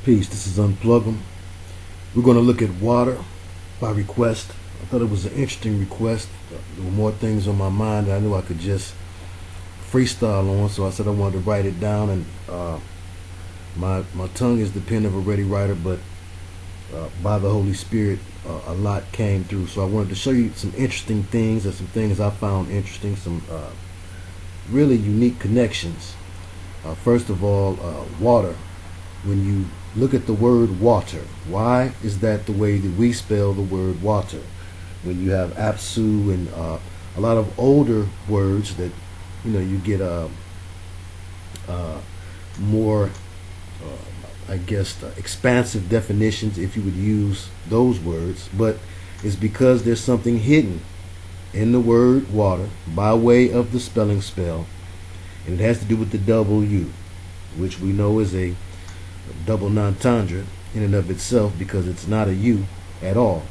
Peace. This is Unplug 'em. We're going to look at water by request. I thought it was an interesting request. There were more things on my mind that I knew I could just freestyle on, so I said I wanted to write it down. And my tongue is the pen of a ready writer, but by the Holy Spirit, a lot came through. So I wanted to show you some interesting things, and some things I found interesting, some really unique connections. First of all, water. When you look at the word water, why is that the way that we spell the word water? When you have apsu and a lot of older words that you get more I guess expansive definitions if you would use those words, but it's because there's something hidden in the word water by way of the spelling spell, and it has to do with the double U, which we know is a double non-tendre in and of itself, because it's not a U at all.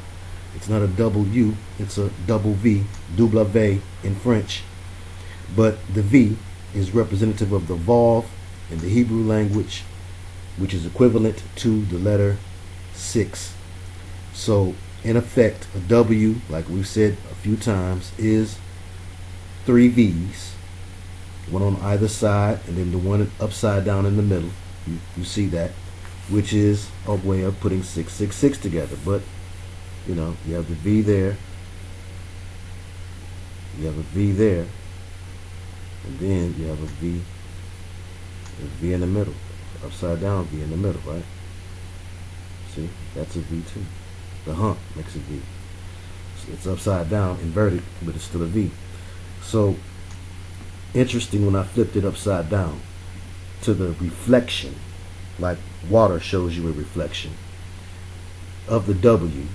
It's not a double U, it's a double V, double V in French. But the V is representative of the vav in the Hebrew language, which is equivalent to the letter 6. So in effect, a W, like we've said a few times, is 3 V's, one on either side, and then the one upside down in the middle. You see that, which is a way of putting 666 together. But you have the V there, you have a V there, and then you have a V in the middle, upside down V in the middle, right? See, that's a V too. The hump makes a V. So it's upside down, inverted, but it's still a V. So interesting when I flipped it upside down to the reflection, like water shows you a reflection of the W,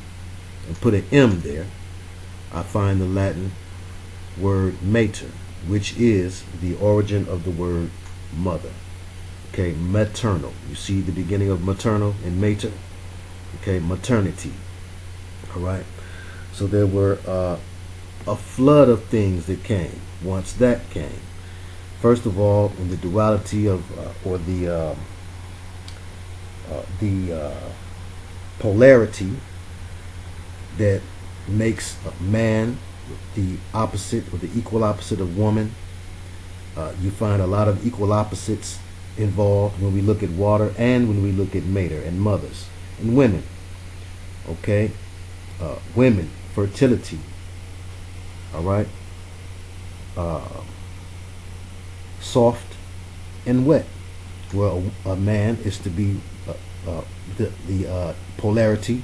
and put an M there, I find the Latin word mater, which is the origin of the word mother. Okay, maternal. You see the beginning of maternal and mater. Okay, maternity. All right. So there were a flood of things that came once that came. First of all, in the duality of or the polarity that makes a man the opposite or the equal opposite of woman. You find a lot of equal opposites involved when we look at water, and when we look at mater and mothers and women. Okay, women, fertility. All right, soft and wet. Well, a man is to be the polarity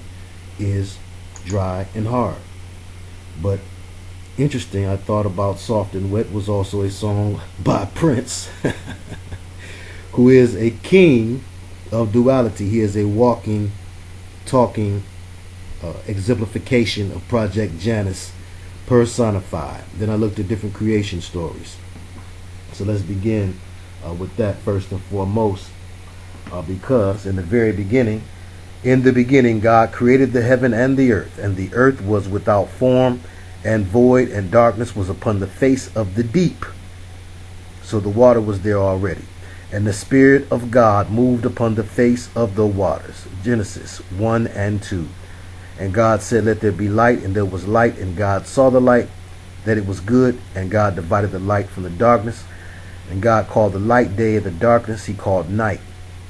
is dry and hard. But interesting, I thought about Soft and Wet was also a song by Prince, who is a king of duality. He is a walking, talking exemplification of Project Janus personified. Then I looked at different creation stories. So let's begin with that first and foremost, because in the beginning God created the heaven and the earth was without form and void, and darkness was upon the face of the deep. So the water was there already. And the Spirit of God moved upon the face of the waters. Genesis 1 and 2. And God said, let there be light, and there was light, and God saw the light, that it was good, and God divided the light from the darkness. And God called the light day, and the darkness he called night.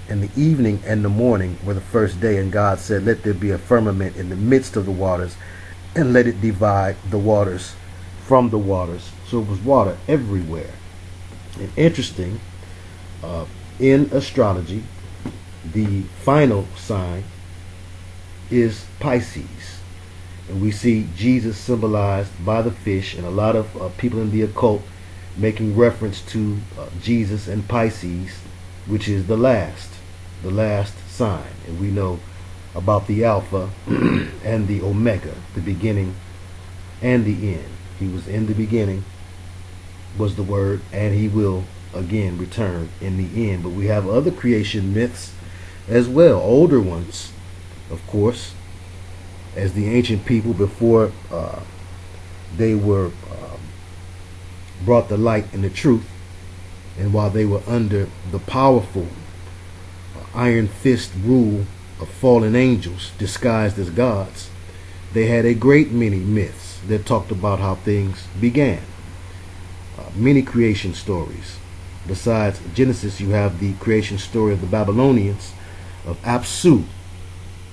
And the evening and the morning were the first day. And God said, let there be a firmament in the midst of the waters, and let it divide the waters from the waters. So it was water everywhere. And interesting, in astrology, the final sign is Pisces. And we see Jesus symbolized by the fish, and a lot of people in the occult making reference to Jesus and Pisces, which is the last sign. And we know about the Alpha and the Omega, the beginning and the end. He was in the beginning, was the Word, and he will again return in the end. But we have other creation myths as well, older ones, of course, as the ancient people before they were brought the light and the truth, and while they were under the powerful iron fist rule of fallen angels disguised as gods, they had a great many myths that talked about how things began. Many creation stories. Besides Genesis, you have the creation story of the Babylonians, of Apsu,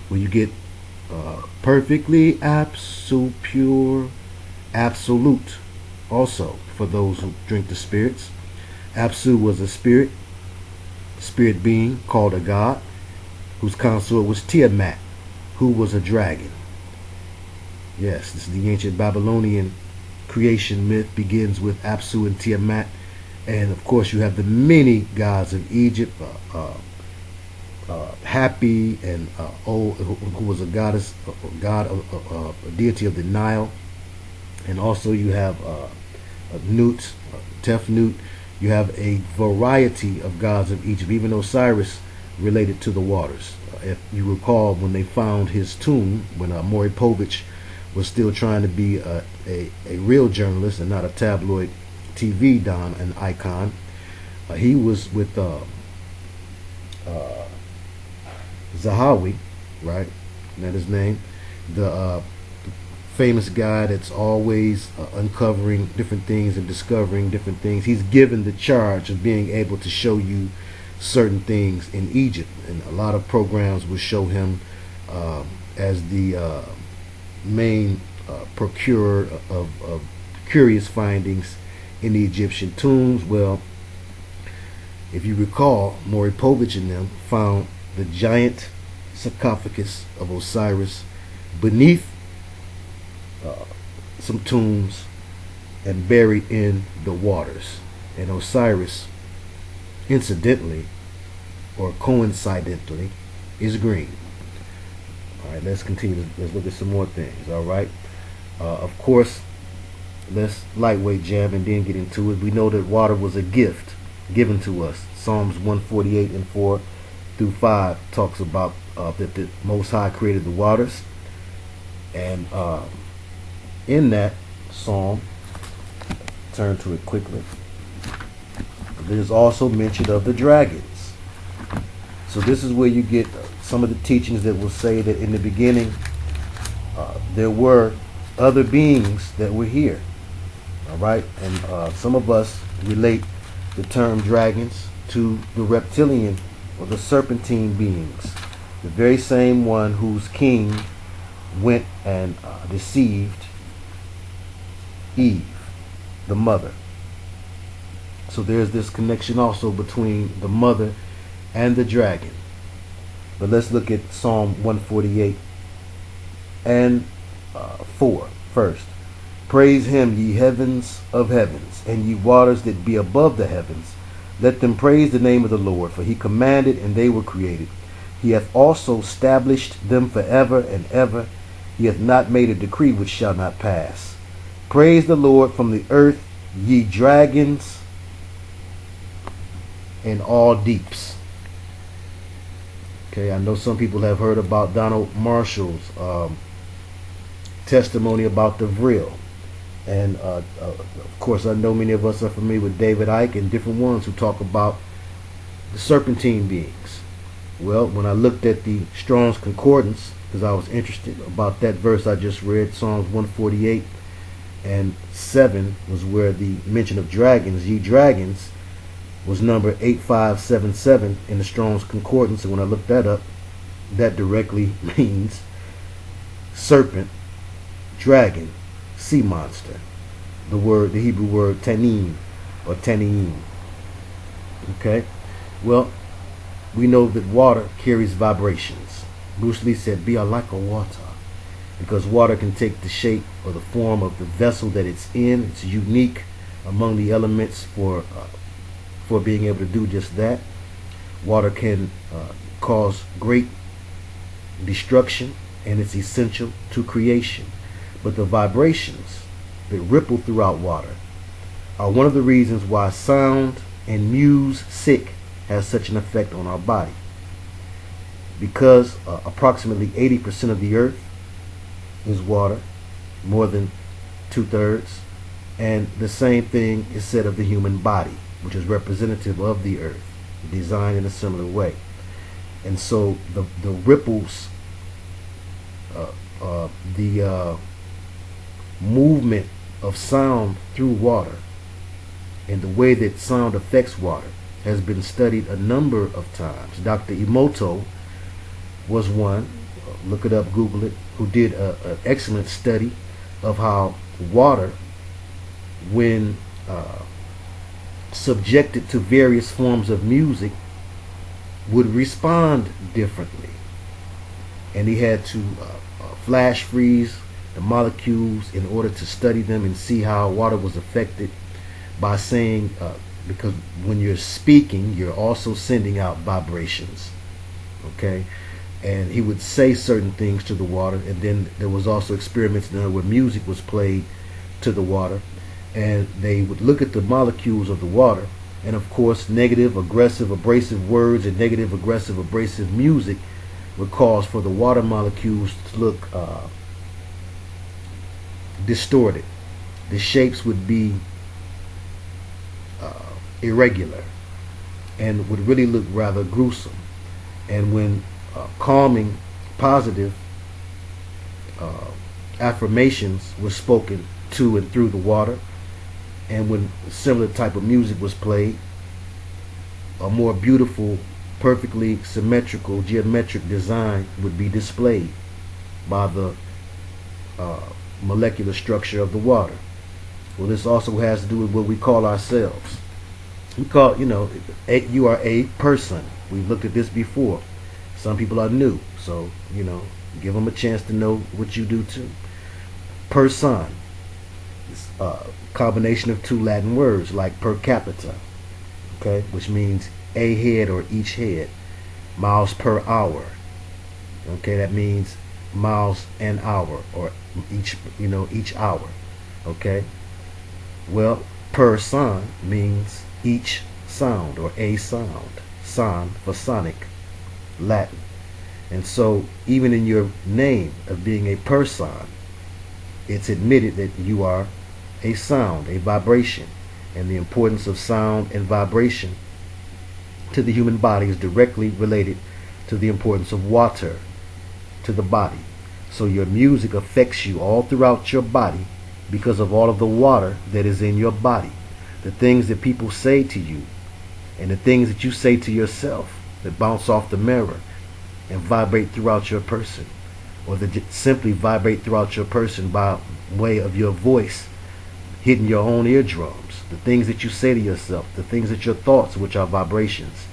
where you get perfectly pure, absolute, also for those who drink the spirits. Apsu was a spirit being called a god, whose consort was Tiamat, who was a dragon. Yes, this is the ancient Babylonian creation myth, begins with Apsu and Tiamat. And of course you have the many gods of Egypt, Happy and who was a goddess, a deity of the Nile. And also you have Nut, Tefnut. You have a variety of gods of Egypt, even Osiris related to the waters. If you recall, when they found his tomb, when Maury Povich was still trying to be a real journalist and not a tabloid TV don and icon, he was with Zahawi, right? Isn't that his name? The famous guy that's always uncovering different things and discovering different things. He's given the charge of being able to show you certain things in Egypt, and a lot of programs will show him as the main procurer of curious findings in the Egyptian tombs. Well, if you recall, Maury Povich and them found the giant sarcophagus of Osiris beneath some tombs and buried in the waters. And Osiris, incidentally or coincidentally, is green. All right, let's continue. Let's look at some more things. All right. Of course, let's lightweight jam and then get into it. We know that water was a gift given to us. Psalms 148 and 4 through 5 talks about that the Most High created the waters, and in that psalm, turn to it quickly, there's also mention of the dragons. So this is where you get some of the teachings that will say that in the beginning there were other beings that were here. All right, and some of us relate the term dragons to the reptilian or the serpentine beings, the very same one whose king went and deceived Eve, the mother. So there's this connection also between the mother and the dragon. But let's look at Psalm 148 and 4 first. Praise him, ye heavens of heavens, and ye waters that be above the heavens. Let them praise the name of the Lord, for he commanded, and they were created. He hath also established them forever and ever. He hath not made a decree which shall not pass. Praise the Lord from the earth, ye dragons and all deeps. Okay, I know some people have heard about Donald Marshall's testimony about the Vril. And of course, I know many of us are familiar with David Icke and different ones who talk about the serpentine beings. Well, when I looked at the Strong's Concordance, because I was interested about that verse I just read, Psalms 148 and 7 was where the mention of dragons, ye dragons, was number 8577 in the Strong's Concordance. And when I looked that up, that directly means serpent, dragon, sea monster. The Hebrew word tanim or tanim. Okay, well, we know that water carries vibrations. Bruce Lee said, "Be like a water," because water can take the shape or the form of the vessel that it's in. It's unique among the elements for being able to do just that. Water can cause great destruction, and it's essential to creation. But the vibrations that ripple throughout water are one of the reasons why sound and music has such an effect on our body. Because approximately 80% of the earth is water, more than 2/3, and the same thing is said of the human body, which is representative of the earth, designed in a similar way. And so the ripples, the movement of sound through water, and the way that sound affects water has been studied a number of times. Dr. Emoto was one, look it up, Google it, who did an excellent study of how water, when subjected to various forms of music, would respond differently. And he had to flash freeze the molecules in order to study them and see how water was affected by saying, because when you're speaking, you're also sending out vibrations. Okay? And he would say certain things to the water, and then there was also experiments done where music was played to the water, and they would look at the molecules of the water, and of course negative, aggressive, abrasive words and negative, aggressive, abrasive music would cause for the water molecules to look distorted. The shapes would be irregular and would really look rather gruesome. And when calming, positive affirmations were spoken to and through the water, and when similar type of music was played, a more beautiful, perfectly symmetrical, geometric design would be displayed by the molecular structure of the water. Well, this also has to do with what we call ourselves. We call, you are a person. We've looked at this before. Some people are new, so, give them a chance to know what you do too. Person. It's a combination of two Latin words like per capita, okay, which means a head or each head. Miles per hour, okay, that means miles an hour, or each hour, okay. Well, per son means each sound, or a sound. Son for sonic, Latin. And so even in your name of being a person, it's admitted that you are a sound, a vibration, and the importance of sound and vibration to the human body is directly related to the importance of water to the body. So your music affects you all throughout your body because of all of the water that is in your body. The things that people say to you and the things that you say to yourself that bounce off the mirror and vibrate throughout your person, or that simply vibrate throughout your person by way of your voice hitting your own eardrums. The things that you say to yourself, the things that your thoughts, which are vibrations,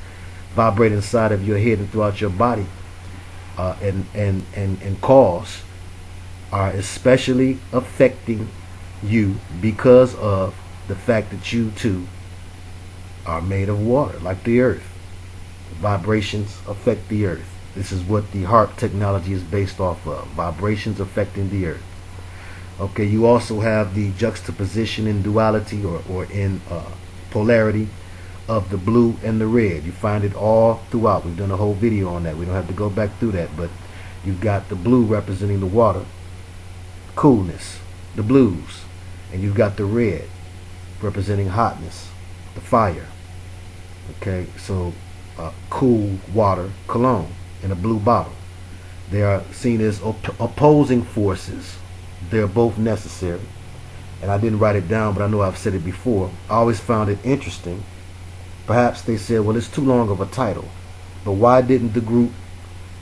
vibrate inside of your head and throughout your body, and cause, are especially affecting you because of the fact that you too are made of water, like the earth. Vibrations affect the earth. This is what the Hart technology is based off of. Vibrations affecting the earth. Okay, you also have the juxtaposition in duality, or in polarity, of the blue and the red. You find it all throughout. We've done a whole video on that. We don't have to go back through that, but you've got the blue representing the water, coolness, the blues, and you've got the red representing hotness, the fire. Okay, so cool water, cologne, in a blue bottle. They are seen as opposing forces. They're both necessary. And I didn't write it down, but I know I've said it before. I always found it interesting. Perhaps they said, well, it's too long of a title. But why didn't the group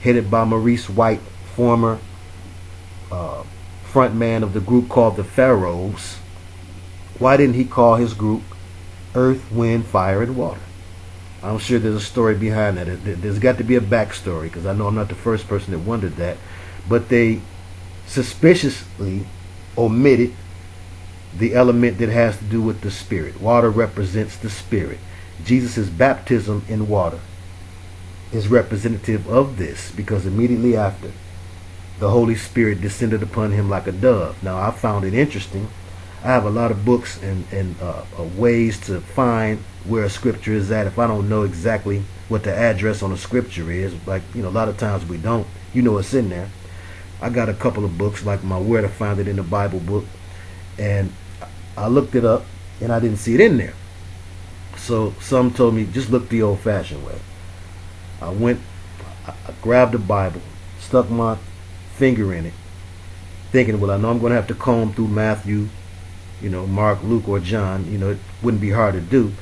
headed by Maurice White, former front man of the group called the Pharaohs, why didn't he call his group Earth, Wind, Fire, and Water? I'm sure there's a story behind that. There's got to be a backstory, because I know I'm not the first person that wondered that. But they suspiciously omitted the element that has to do with the spirit. Water represents the spirit. Jesus' baptism in water is representative of this, because immediately after, the Holy Spirit descended upon him like a dove. Now, I found it interesting. I have a lot of books and ways to find where a scripture is at if I don't know exactly what the address on a scripture is. Like, a lot of times we don't. It's in there. I got a couple of books, like my Where to Find It in the Bible book, and I looked it up and I didn't see it in there. So some told me, just look the old-fashioned way. I went I grabbed the Bible, stuck my finger in it, thinking, well, I know I'm going to have to comb through Matthew, Mark, Luke, or John. It wouldn't be hard to do.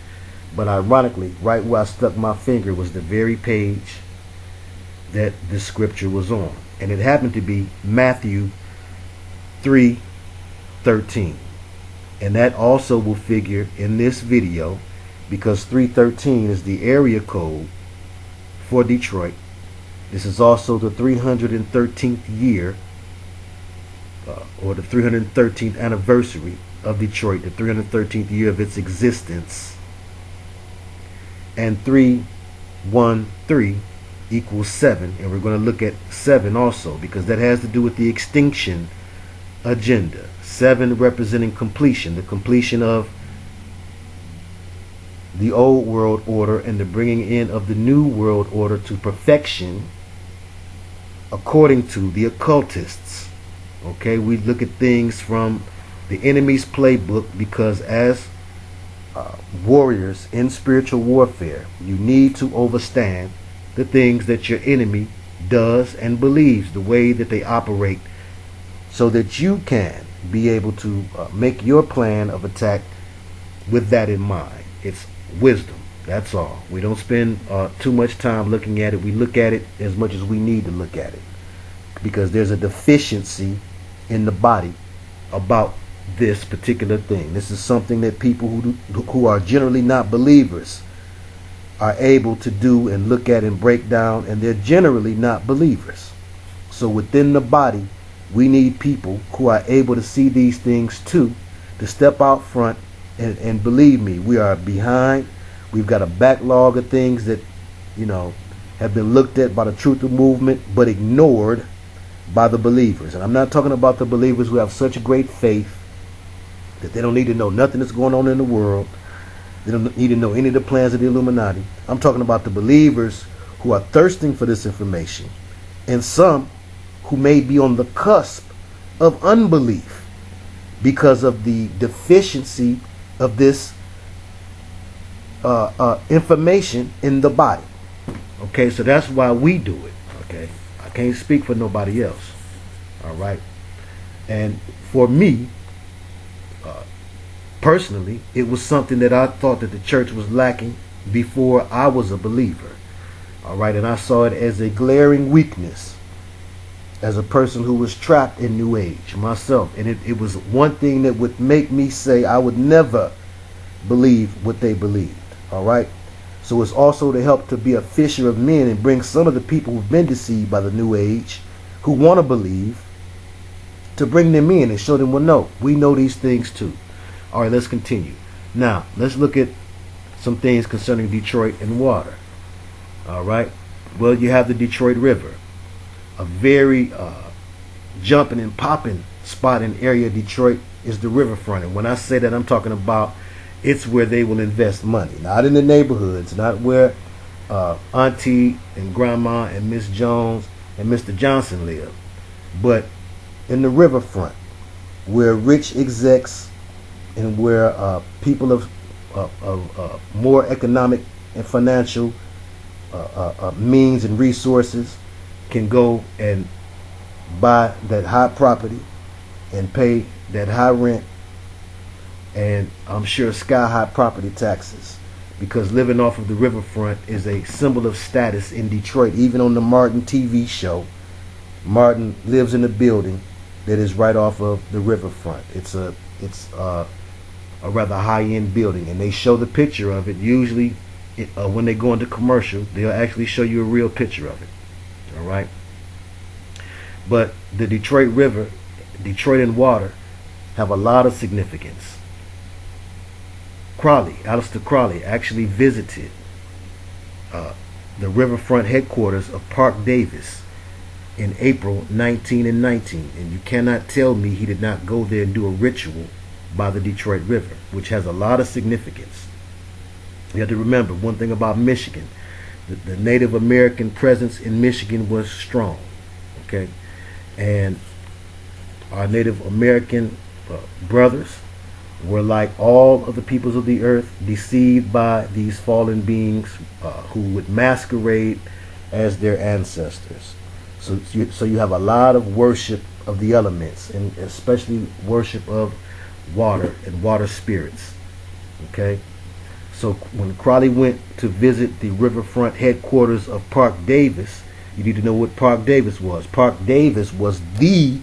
But ironically, right where I stuck my finger was the very page that the scripture was on. And it happened to be Matthew 3:13. And that also will figure in this video, because 313 is the area code for Detroit. This is also the 313th year, or the 313th anniversary of Detroit, the 313th year of its existence. And 313 equals 7, and we're going to look at 7 also, because that has to do with the extinction agenda. 7 representing completion, the completion of the old world order and the bringing in of the new world order to perfection, according to the occultists. Okay, we look at things from the enemy's playbook, because as warriors in spiritual warfare, you need to understand the things that your enemy does and believes, the way that they operate, so that you can be able to make your plan of attack with that in mind. It's wisdom, that's all. We don't spend too much time looking at it. We look at it as much as we need to look at it, because there's a deficiency in the body about this particular thing. This is something that people who are generally not believers are able to do and look at and break down, and they're generally not believers. So within the body, we need people who are able to see these things too, to step out front, and believe me, we are behind. We've got a backlog of things that have been looked at by the truth movement but ignored by the believers. And I'm not talking about the believers who have such great faith that they don't need to know nothing that's going on in the world. They don't need to know any of the plans of the Illuminati. I'm talking about the believers who are thirsting for this information, and some who may be on the cusp of unbelief because of the deficiency of this information in the body. Okay, so that's why we do it. Okay, I can't speak for nobody else. All right, and for me, personally, it was something that I thought that the church was lacking before I was a believer. All right, and I saw it as a glaring weakness as a person who was trapped in New Age myself. And it was one thing that would make me say I would never believe what they believed. All right, so it's also to help to be a fisher of men and bring some of the people who've been deceived by the New Age, who want to believe, to bring them in and show them, well, no, we know these things too. All right, let's continue. Now, let's look at some things concerning Detroit and water. All right. Well, you have the Detroit River, a very jumping and popping spot in area of Detroit is the riverfront. And when I say that, I'm talking about it's where they will invest money. Not in the neighborhoods, not where Auntie and Grandma and Miss Jones and Mr. Johnson live, but in the riverfront, where rich execs and where people of more economic and financial means and resources can go and buy that high property and pay that high rent, and I'm sure sky high property taxes, because living off of the riverfront is a symbol of status in Detroit. Even on the Martin TV show, Martin lives in a building that is right off of the riverfront. It's a rather high-end building, and they show the picture of it. Usually when they go into commercial, they'll actually show you a real picture of it. All right, but the Detroit River, Detroit and water, have a lot of significance. Aleister Crowley actually visited the riverfront headquarters of Park Davis in April 1919, and you cannot tell me he did not go there and do a ritual by the Detroit River, which has a lot of significance. You have to remember one thing about Michigan. The Native American presence in Michigan was strong. Okay, and our Native American brothers were, like all of the peoples of the earth, deceived by these fallen beings who would masquerade as their ancestors. So you have a lot of worship of the elements, and especially worship of water and water spirits. Okay, so when Crowley went to visit the riverfront headquarters of Park Davis, you need to know what Park Davis was. Park Davis was the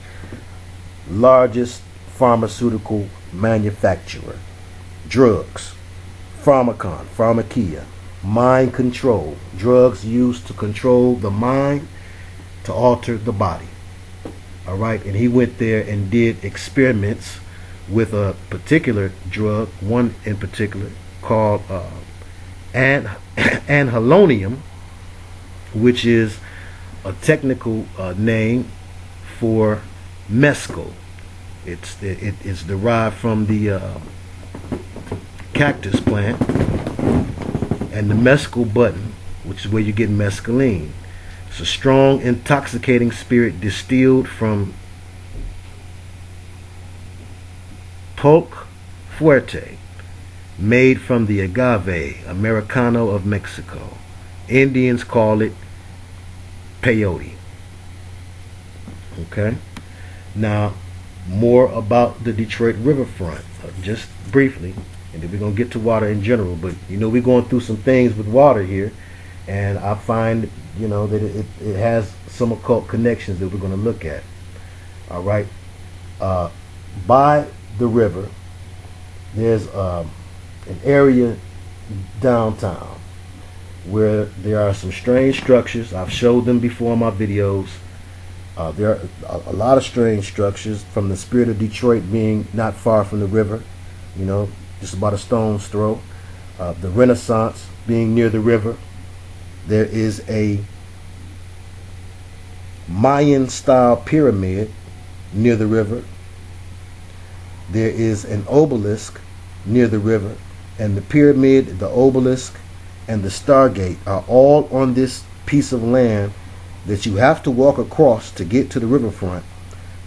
largest pharmaceutical manufacturer. Drugs, pharmakia, mind control. Drugs used to control the mind, to alter the body. All right, and he went there and did experiments with a particular drug, one in particular called anhelonium, which is a technical name for mescal. It is derived from the cactus plant, and the mescal button, which is where you get mescaline. It's a strong, intoxicating spirit distilled from pulque fuerte, made from the agave americano of Mexico. Indians call it peyote. Okay? Now, more about the Detroit riverfront, just briefly, and then we're going to get to water in general. But, we're going through some things with water here, and I find, that it has some occult connections that we're going to look at. All right? By the river, there's an area downtown where there are some strange structures. I've showed them before in my videos. There are a lot of strange structures, from the spirit of Detroit being not far from the river, just about a stone's throw. The Renaissance being near the river. There is a Mayan-style pyramid near the river. There is an obelisk near the river, and the pyramid, the obelisk, and the Stargate are all on this piece of land that you have to walk across to get to the riverfront,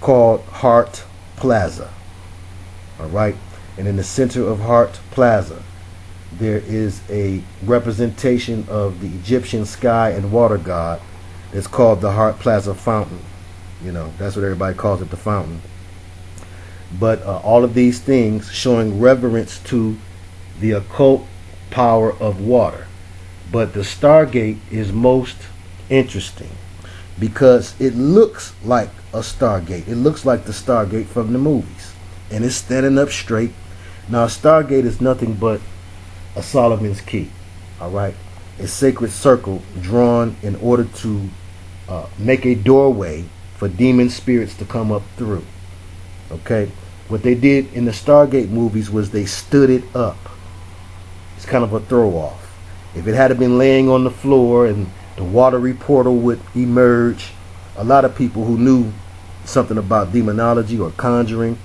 called Hart Plaza. All right, and in the center of Hart Plaza, there is a representation of the Egyptian sky and water god that's called the Hart Plaza Fountain. That's what everybody calls it, the fountain. But all of these things showing reverence to the occult power of water. But the Stargate is most interesting because it looks like a Stargate. It looks like the Stargate from the movies, and it's standing up straight. Now, a Stargate is nothing but a Solomon's key. All right, a sacred circle drawn in order to make a doorway for demon spirits to come up through. Okay, what they did in the Stargate movies was they stood it up. It's kind of a throw off. If it had been laying on the floor and the watery portal would emerge, a lot of people who knew something about demonology or conjuring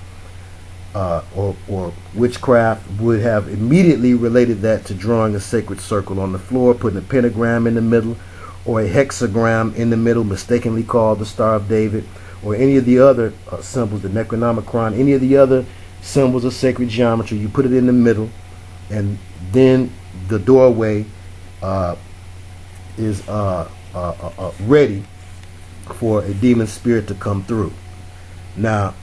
or witchcraft would have immediately related that to drawing a sacred circle on the floor, putting a pentagram in the middle, or a hexagram in the middle, mistakenly called the Star of David, or any of the other symbols, the Necronomicon, any of the other symbols of sacred geometry. You put it in the middle, and then the doorway is ready for a demon spirit to come through. Now,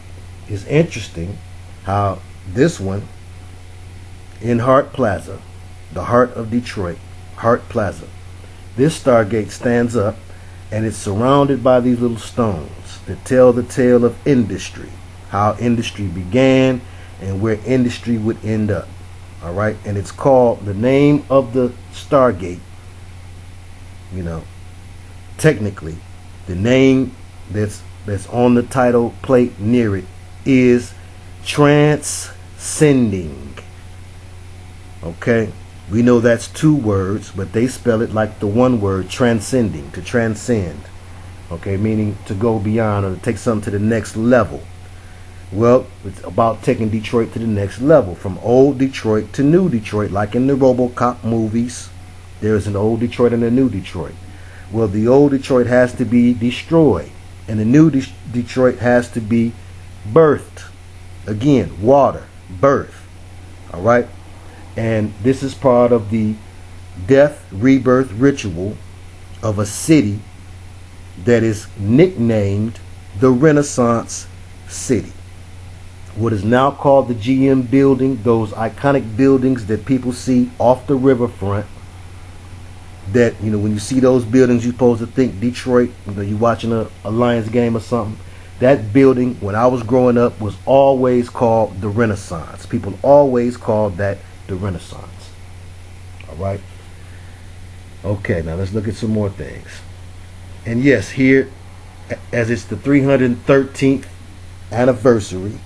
it's interesting how this one in Hart Plaza, the heart of Detroit, Hart Plaza, this Stargate stands up, and it's surrounded by these little stones that tell the tale of industry, how industry began and where industry would end up. All right, and it's called, the name of the Stargate, technically the name that's on the title plate near it is Transcending. Okay, we know that's two words, but they spell it like the one word, transcending, to transcend. Okay, meaning to go beyond or to take something to the next level. Well, it's about taking Detroit to the next level, from old Detroit to new Detroit, like in the RoboCop movies. There's an old Detroit and a new Detroit. Well, the old Detroit has to be destroyed, and the new Detroit has to be birthed. Again, water, birth. All right? And this is part of the death rebirth ritual of a city that is nicknamed the Renaissance City. What is now called the GM building, those iconic buildings that people see off the riverfront, that, when you see those buildings, you're supposed to think Detroit, you're watching a Lions game or something. That building, when I was growing up, was always called the Renaissance. People always called that the Renaissance. All right? Okay, now let's look at some more things. And yes, here, as it's the 313th anniversary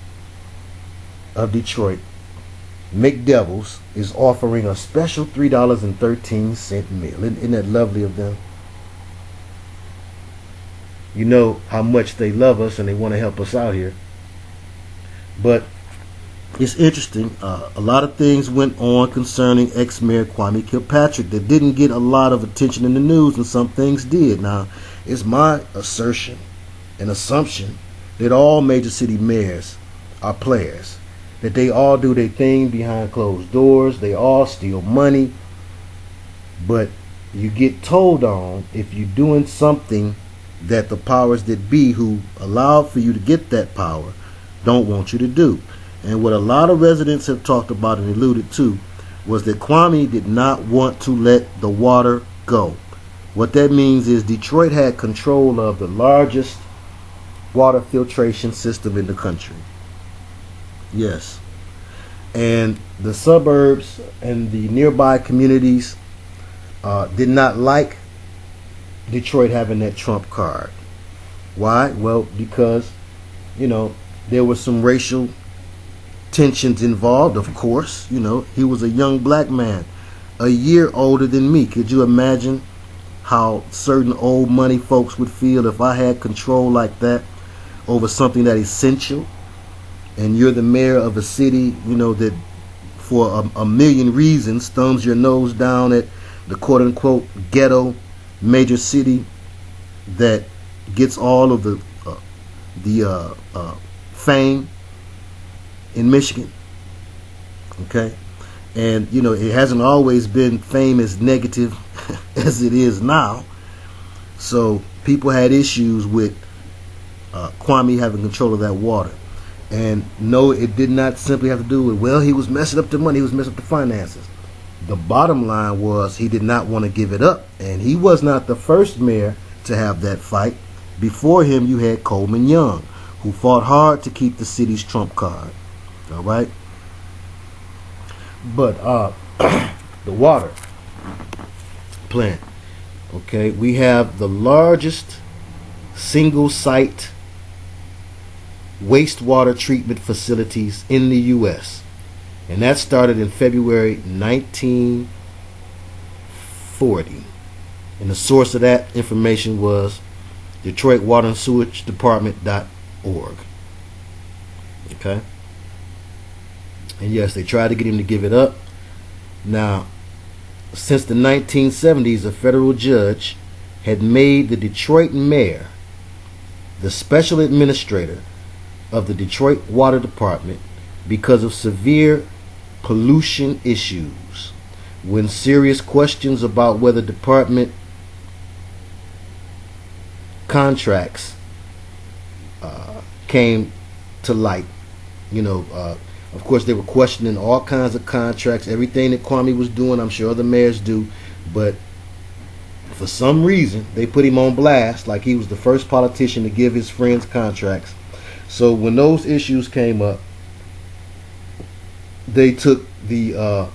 of Detroit, McDevil's is offering a special $3.13 meal. Isn't that lovely of them? You know how much they love us and they want to help us out here. But it's interesting. A lot of things went on concerning ex-mayor Kwame Kilpatrick that didn't get a lot of attention in the news, and some things did. Now, it's my assertion and assumption that all major city mayors are players, that they all do their thing behind closed doors, they all steal money, but you get told on if you're doing something that the powers that be, who allowed for you to get that power, don't want you to do. And what a lot of residents have talked about and alluded to was that Kwame did not want to let the water go. What that means is Detroit had control of the largest water filtration system in the country. Yes. And the suburbs and the nearby communities did not like Detroit having that trump card. Why? Well, because, there was some racial tensions involved, of course. He was a young black man, a year older than me. Could you imagine how certain old money folks would feel if I had control like that over something that is essential? And you're the mayor of a city, that for a million reasons thumbs your nose down at the quote-unquote ghetto major city that gets all of the fame in Michigan. Okay? And, it hasn't always been fame as negative as it is now. So people had issues with Kwame having control of that water. And no, it did not simply have to do with, well, he was messing up the money, he was messing up the finances. The bottom line was he did not want to give it up. And he was not the first mayor to have that fight. Before him, you had Coleman Young, who fought hard to keep the city's trump card. All right? But the water plant, okay, we have the largest single-site wastewater treatment facilities in the U.S. And that started in February 1940. And the source of that information was Detroit Water and Sewage Department.org. Okay? And yes, they tried to get him to give it up. Now, since the 1970s, a federal judge had made the Detroit mayor the special administrator of the Detroit Water Department because of severe pollution issues. When serious questions about whether department contracts came to light, of course they were questioning all kinds of contracts, everything that Kwame was doing. I'm sure other mayors do, but for some reason they put him on blast like he was the first politician to give his friends contracts. So when those issues came up, they took the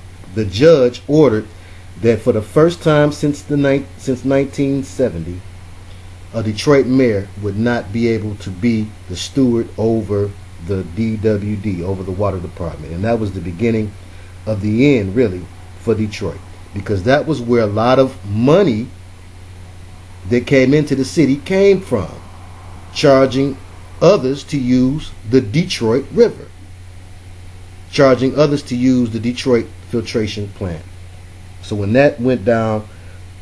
judge ordered that for the first time since 1970, a Detroit mayor would not be able to be the steward over the DWD, over the water department. And that was the beginning of the end, really, for Detroit, because that was where a lot of money that came into the city came from, charging others to use the Detroit River, charging others to use the Detroit filtration plant. So when that went down,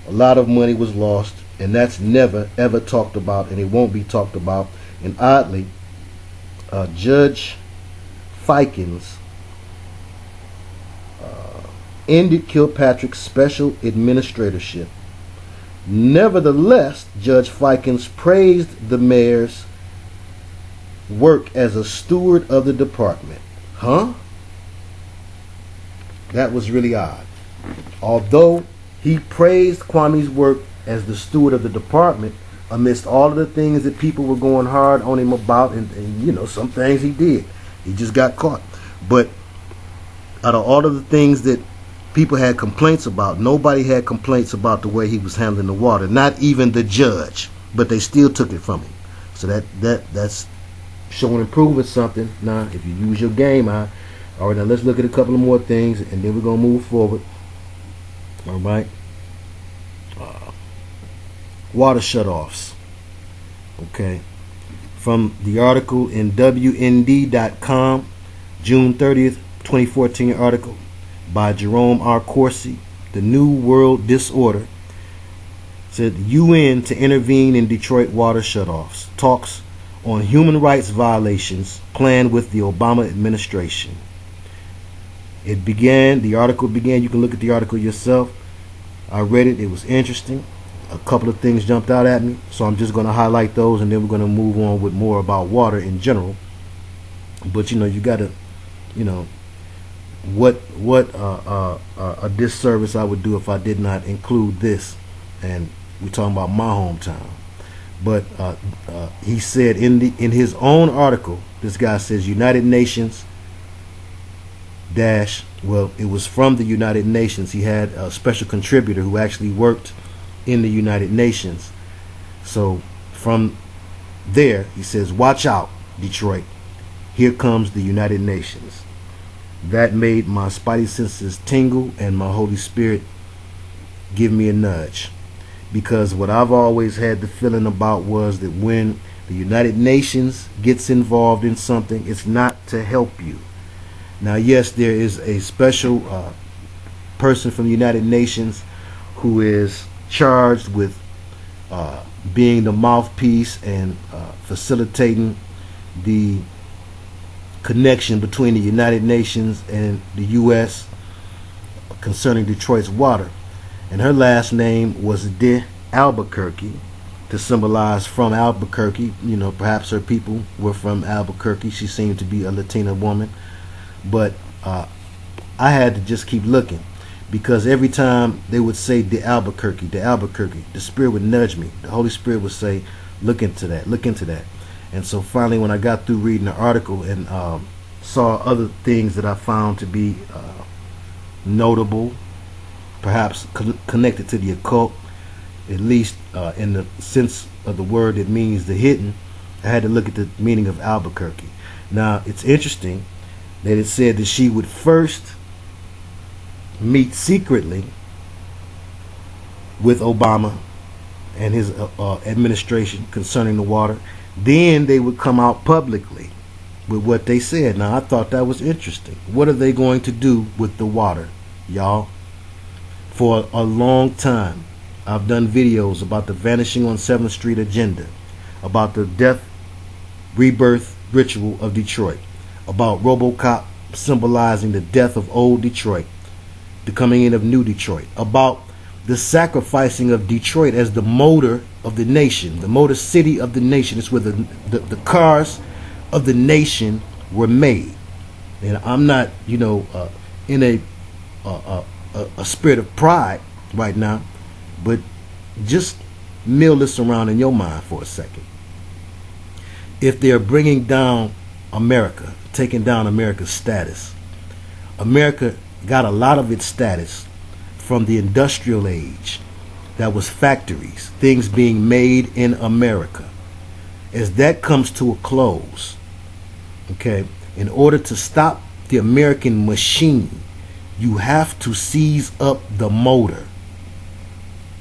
a lot of money was lost, and that's never ever talked about, and it won't be talked about. And oddly, Judge Fikens ended Kilpatrick's special administratorship Nevertheless, Judge Fikens praised the mayor's work as a steward of the department. Huh? That was really odd. Although he praised Kwame's work as the steward of the department, amidst all of the things that people were going hard on him about, and you know, some things he did. He just got caught. But out of all of the things that people had complaints about, nobody had complaints about the way he was handling the water. Not even the judge. But they still took it from him. So that's showing and proving something. Now, if you use your game eye. All right, now let's look at a couple of more things, and then we're going to move forward. All right. Water shutoffs. Okay. From the article in WND.com, June 30th, 2014 article by Jerome R. Corsi, The New World Disorder, said UN to intervene in Detroit water shutoffs. Talks on human rights violations planned with the Obama administration. The article began, you can look at the article yourself. I read it, it was interesting. A couple of things jumped out at me, so I'm just going to highlight those, and then we're going to move on with more about water in general. But you know, you got to, you know, what a disservice I would do if I did not include this. And we're talking about my hometown. But he said in his own article, this guy says United Nations dash, well, it was from the United Nations. He had a special contributor who actually worked in the United Nations. So from there, he says, watch out, Detroit. Here comes the United Nations. That made my spidey senses tingle and my Holy Spirit give me a nudge. Because what I've always had the feeling about was that when the United Nations gets involved in something, it's not to help you. Now, yes, there is a special person from the United Nations who is charged with being the mouthpiece and facilitating the connection between the United Nations and the U.S. concerning Detroit's water. And her last name was De Albuquerque, to symbolize from Albuquerque. You know, perhaps her people were from Albuquerque. She seemed to be a Latina woman. But I had to just keep looking, because every time they would say De Albuquerque, the Spirit would nudge me. The Holy Spirit would say, look into that, look into that. And so finally, when I got through reading the article and saw other things that I found to be notable, perhaps connected to the occult, at least in the sense of the word that means the hidden, I had to look at the meaning of Albuquerque. Now, it's interesting that it said that she would first meet secretly with Obama and his administration concerning the water. Then they would come out publicly with what they said. Now, I thought that was interesting. What are they going to do with the water, y'all? For a long time, I've done videos about the Vanishing on 7th Street agenda, about the death rebirth ritual of Detroit, about RoboCop symbolizing the death of old Detroit, the coming in of new Detroit, about the sacrificing of Detroit as the motor of the nation, the motor city of the nation. It's where the cars of the nation were made. And I'm not, you know, in a spirit of pride right now, but just mill this around in your mind for a second. If they're bringing down America, taking down America's status, America got a lot of its status from the industrial age. That was factories, things being made in America. As that comes to a close, okay, in order to stop the American machine, you have to seize up the motor.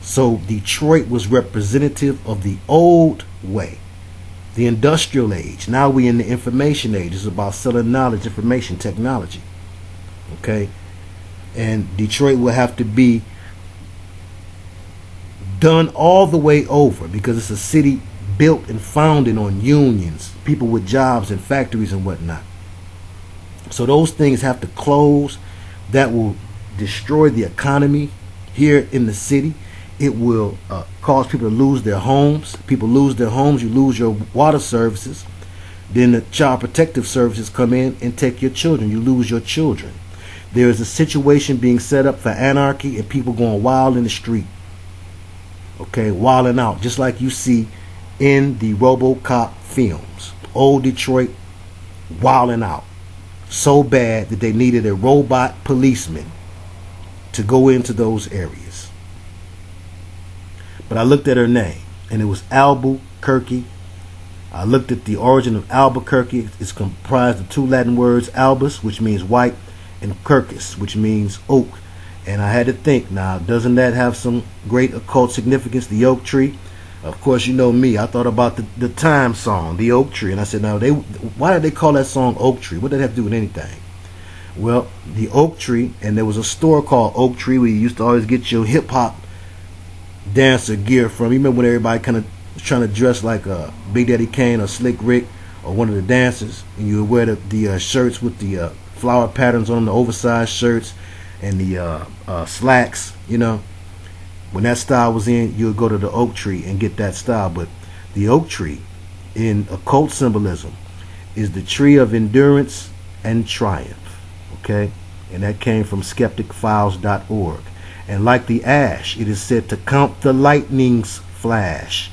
So Detroit was representative of the old way, the industrial age. Now we in the information age. It's about selling knowledge, information, technology. Okay? And Detroit will have to be done all the way over, because it's a city built and founded on unions, people with jobs and factories and whatnot. So those things have to close. That will destroy the economy here in the city. It will cause people to lose their homes. People lose their homes. You lose your water services. Then the child protective services come in and take your children. You lose your children. There is a situation being set up for anarchy and people going wild in the street. Okay, wilding out, just like you see in the RoboCop films. Old Detroit wilding out. So bad that they needed a robot policeman to go into those areas. But I looked at her name, and it was Albuquerque. I looked at the origin of Albuquerque. It's comprised of two Latin words, albus, which means white, and quercus, which means oak. And I had to think, now, doesn't that have some great occult significance, the oak tree? Of course, you know me. I thought about the Time song, the oak tree. And I said, now, why did they call that song oak tree? What did that have to do with anything? Well, the oak tree, and there was a store called Oak Tree where you used to always get your hip-hop dancer gear from. You remember when everybody kind of was trying to dress like Big Daddy Kane or Slick Rick or one of the dancers, and you would wear the shirts with the flower patterns on them, the oversized shirts and the slacks, you know. When that style was in, you would go to the oak tree and get that style. But the oak tree in occult symbolism is the tree of endurance and triumph. Okay, and that came from skepticfiles.org. And like the ash, it is said to count the lightning's flash.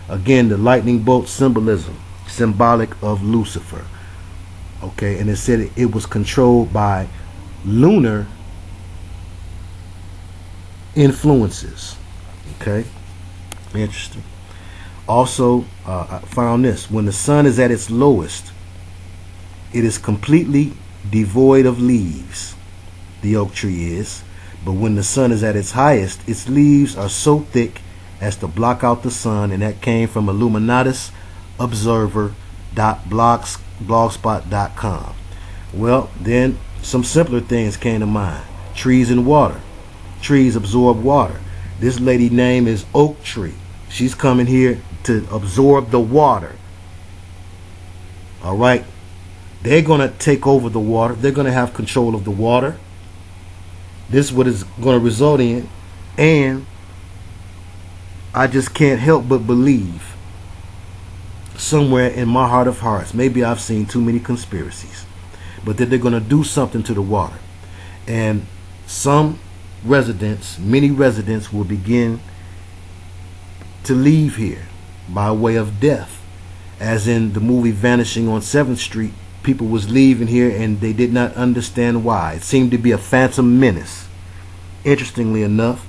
Again, the lightning bolt symbolism, symbolic of Lucifer. Okay, and it said it was controlled by lunar influences. Okay, interesting. Also, I found this: when the sun is at its lowest, it is completely devoid of leaves. The oak tree is. But when the sun is at its highest, its leaves are so thick as to block out the sun. And that came from illuminatus.observer.blogspot.com. Well, then some simpler things came to mind. Trees and water. Trees absorb water. This lady name is Oak Tree. She's coming here to absorb the water. All right. They're going to take over the water. They're going to have control of the water. This is what it's going to result in. And I just can't help but believe somewhere in my heart of hearts, maybe I've seen too many conspiracies, but that they're going to do something to the water. And some residents, many residents, will begin to leave here by way of death. As in the movie Vanishing on 7th Street, people was leaving here and they did not understand why. It seemed to be a phantom menace. Interestingly enough,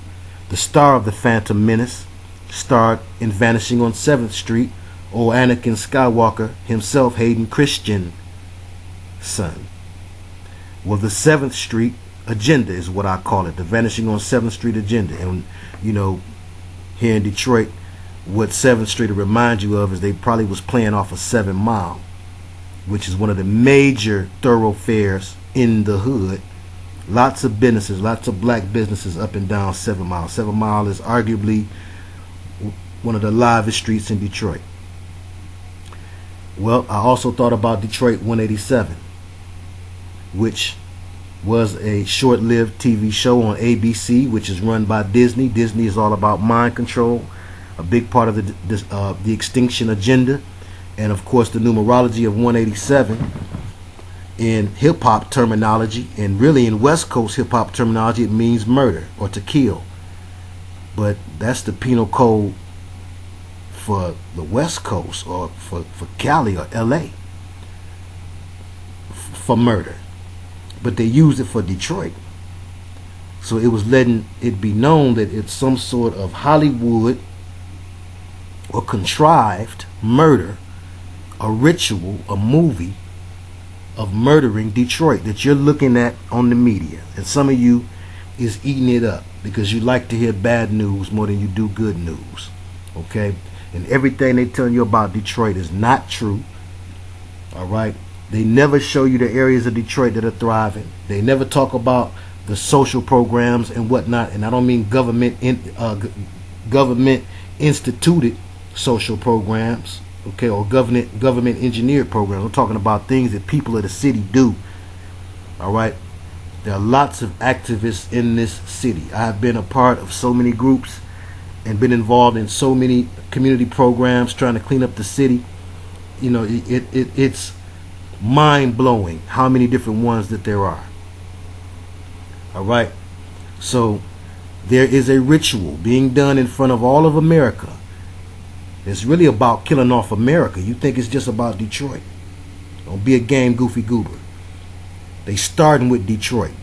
the star of the Phantom Menace starred in Vanishing on 7th Street, or Anakin Skywalker himself, Hayden Christensen's son. Well, the 7th Street agenda is what I call it, the Vanishing on 7th Street agenda. And, you know, here in Detroit, what 7th Street will remind you of is they probably was playing off of 7 Mile, which is one of the major thoroughfares in the hood. Lots of businesses, lots of black businesses up and down 7 Mile. 7 Mile is arguably one of the livest streets in Detroit. Well, I also thought about Detroit 187, which was a short-lived TV show on ABC, which is run by Disney. Disney is all about mind control, a big part of the extinction agenda. And of course the numerology of 187 in hip-hop terminology, and really in West Coast hip-hop terminology, it means murder or to kill. But that's the penal code for the West Coast, or for Cali or LA, for murder. But they used it for Detroit. So it was letting it be known that it's some sort of Hollywood or contrived murder, a ritual, a movie of murdering Detroit that you're looking at on the media. And some of you is eating it up because you like to hear bad news more than you do good news. Okay? And everything they tell you about Detroit is not true. All right? They never show you the areas of Detroit that are thriving. They never talk about the social programs and whatnot. And I don't mean government instituted social programs, okay, or government engineered programs. I'm talking about things that people of the city do. All right? There are lots of activists in this city. I have been a part of so many groups, and been involved in so many community programs trying to clean up the city. You know, it's mind-blowing how many different ones that there are. All right. So there is a ritual being done in front of all of America. It's really about killing off America. You think it's just about Detroit. Don't be a game goofy goober. They starting with Detroit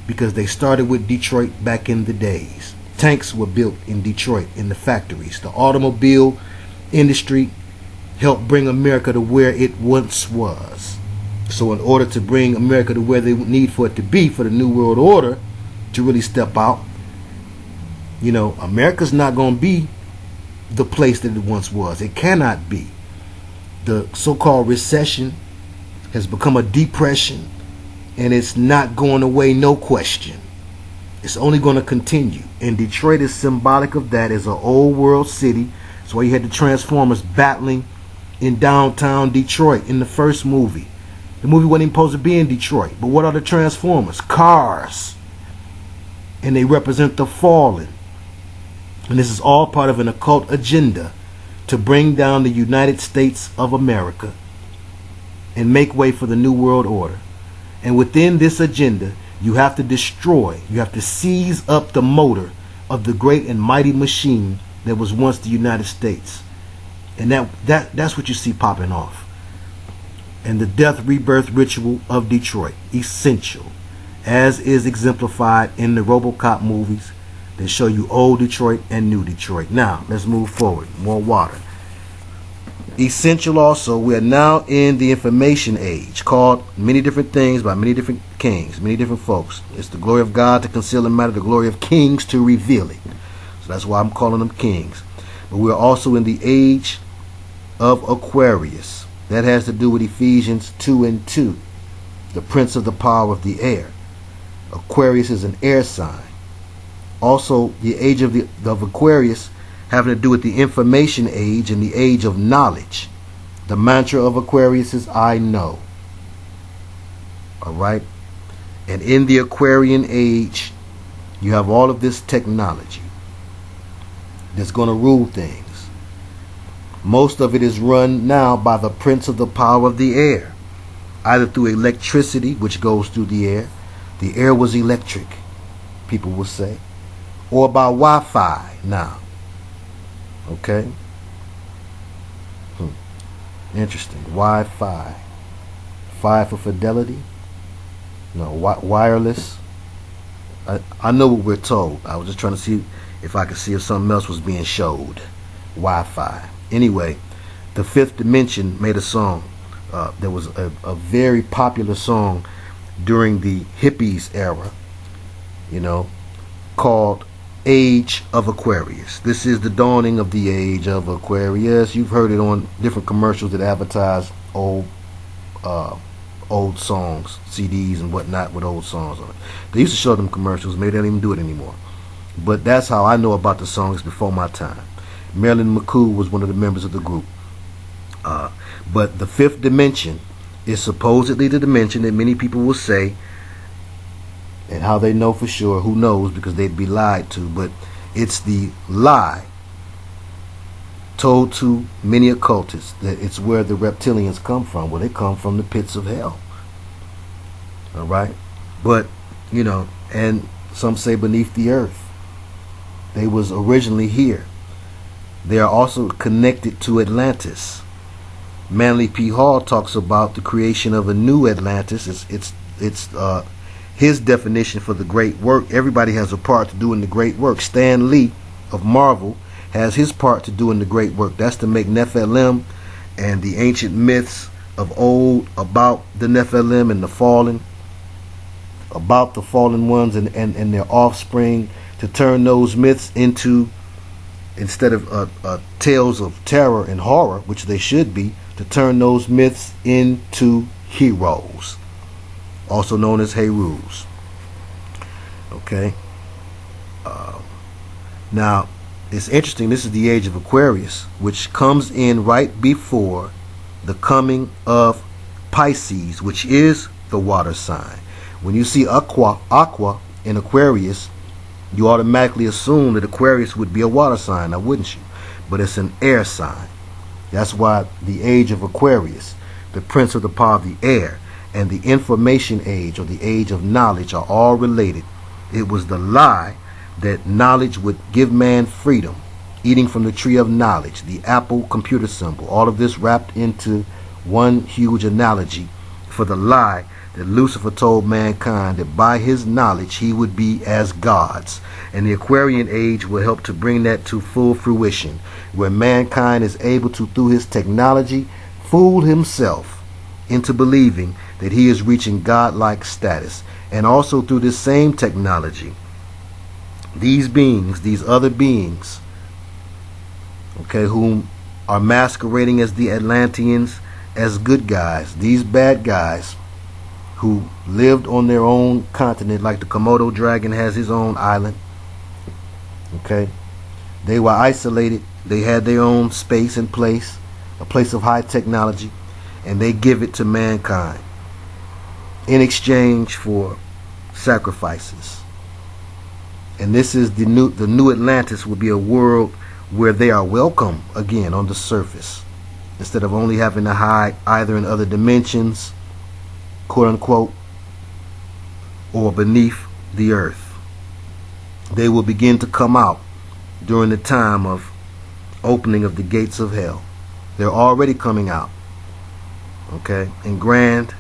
because they started with Detroit back in the days. Tanks were built in Detroit in the factories. The automobile industry helped bring America to where it once was. So in order to bring America to where they need for it to be, for the New World Order to really step out, you know, America's not going to be the place that it once was. It cannot be. The so-called recession has become a depression, and it's not going away, no question. It's only going to continue. And Detroit is symbolic of that. It's an old world city. That's why you had the Transformers battling in downtown Detroit in the first movie. The movie wasn't even supposed to be in Detroit. But what are the Transformers? Cars. And they represent the fallen. And this is all part of an occult agenda to bring down the United States of America and make way for the New World Order. And within this agenda, you have to destroy, you have to seize up the motor of the great and mighty machine that was once the United States. And that's what you see popping off. And the death rebirth ritual of Detroit, essential, as is exemplified in the RoboCop movies that show you old Detroit and new Detroit. Now, let's move forward. More water. Essential also, we are now in the information age, called many different things by many different kings, many different folks. It's the glory of God to conceal the matter, the glory of kings to reveal it. So that's why I'm calling them kings. But we're also in the age of Aquarius. That has to do with Ephesians 2:2, the prince of the power of the air. Aquarius is an air sign. Also, the age of Aquarius having to do with the information age and the age of knowledge. The mantra of Aquarius is I know. Alright? And in the Aquarian age, you have all of this technology that's going to rule things. Most of it is run now by the prince of the power of the air, either through electricity, which goes through the air. The air was electric, people will say. Or by Wi-Fi now. Okay? Interesting. Wi-Fi. Fi for fidelity? No, wireless. I know what we're told. I was just trying to see if I could see if something else was being showed. Wi-Fi. Anyway, the Fifth Dimension made a song. There was a very popular song during the hippies era, you know, called Age of Aquarius. This is the dawning of the age of Aquarius. You've heard it on different commercials that advertise old songs, CDs and whatnot with old songs on it. They used to show them commercials. Maybe they don't even do it anymore. But that's how I know about the songs before my time. Marilyn McCool was one of the members of the group. But the fifth dimension is supposedly the dimension that many people will say, and how they know for sure, who knows, because they'd be lied to, but it's the lie told to many occultists that it's where the reptilians come from. Well, they come from the pits of hell. Alright? But, you know, and some say beneath the earth. They was originally here. They are also connected to Atlantis. Manly P. Hall talks about the creation of a new Atlantis. It's his definition for the great work. Everybody has a part to do in the great work. Stan Lee of Marvel has his part to do in the great work. That's to make Nephilim and the ancient myths of old about the Nephilim and the fallen, about the fallen ones and their offspring, to turn those myths into, instead of tales of terror and horror, which they should be, to turn those myths into heroes, also known as Herus. Okay. Now, it's interesting. This is the age of Aquarius, which comes in right before the coming of Pisces, which is the water sign. When you see aqua in Aquarius, you automatically assume that Aquarius would be a water sign, now wouldn't you? But it's an air sign. That's why the age of Aquarius, the prince of the power of the air, and the information age, or the age of knowledge, are all related. It was the lie that knowledge would give man freedom, eating from the tree of knowledge, the Apple computer symbol, all of this wrapped into one huge analogy for the lie that Lucifer told mankind that by his knowledge he would be as gods. And the Aquarian age will help to bring that to full fruition, where mankind is able to, through his technology, fool himself into believing that he is reaching godlike status. And also through this same technology, these beings, these other beings, okay, whom are masquerading as the Atlanteans, as good guys, these bad guys who lived on their own continent, like the Komodo dragon has his own island. Okay, they were isolated. They had their own space and place, a place of high technology, and they give it to mankind in exchange for sacrifices. And this is the new Atlantis will be a world where they are welcome again on the surface, instead of only having to hide either in other dimensions, quote unquote, or beneath the earth. They will begin to come out during the time of opening of the gates of hell. They're already coming out, okay, in grand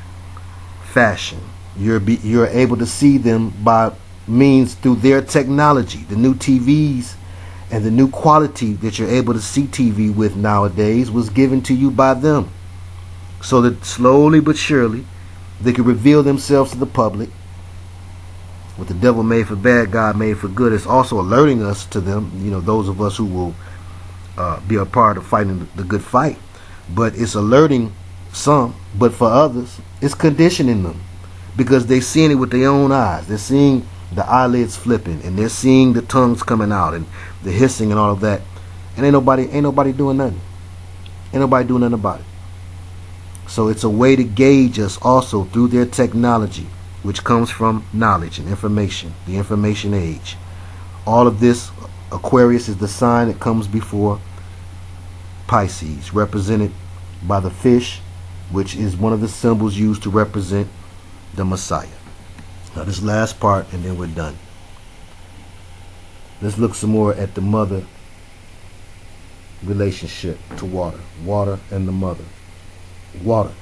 fashion. You're able to see them by means through their technology, the new TVs, and the new quality that you're able to see TV with nowadays was given to you by them, so that slowly but surely they can reveal themselves to the public. What the devil made for bad, God made for good. It's also alerting us to them, those of us who will be a part of fighting the good fight. But it's alerting some, but for others, it's conditioning them, because they're seeing it with their own eyes. They're seeing the eyelids flipping, and they're seeing the tongues coming out, and the hissing and all of that. And ain't nobody doing nothing. Ain't nobody doing nothing about it. So it's a way to gauge us also through their technology, which comes from knowledge and information, the information age. All of this, Aquarius is the sign that comes before Pisces, represented by the fish, which is one of the symbols used to represent the Messiah. Now this last part, and then we're done. Let's look some more at the mother relationship to water. Water and the mother. Water,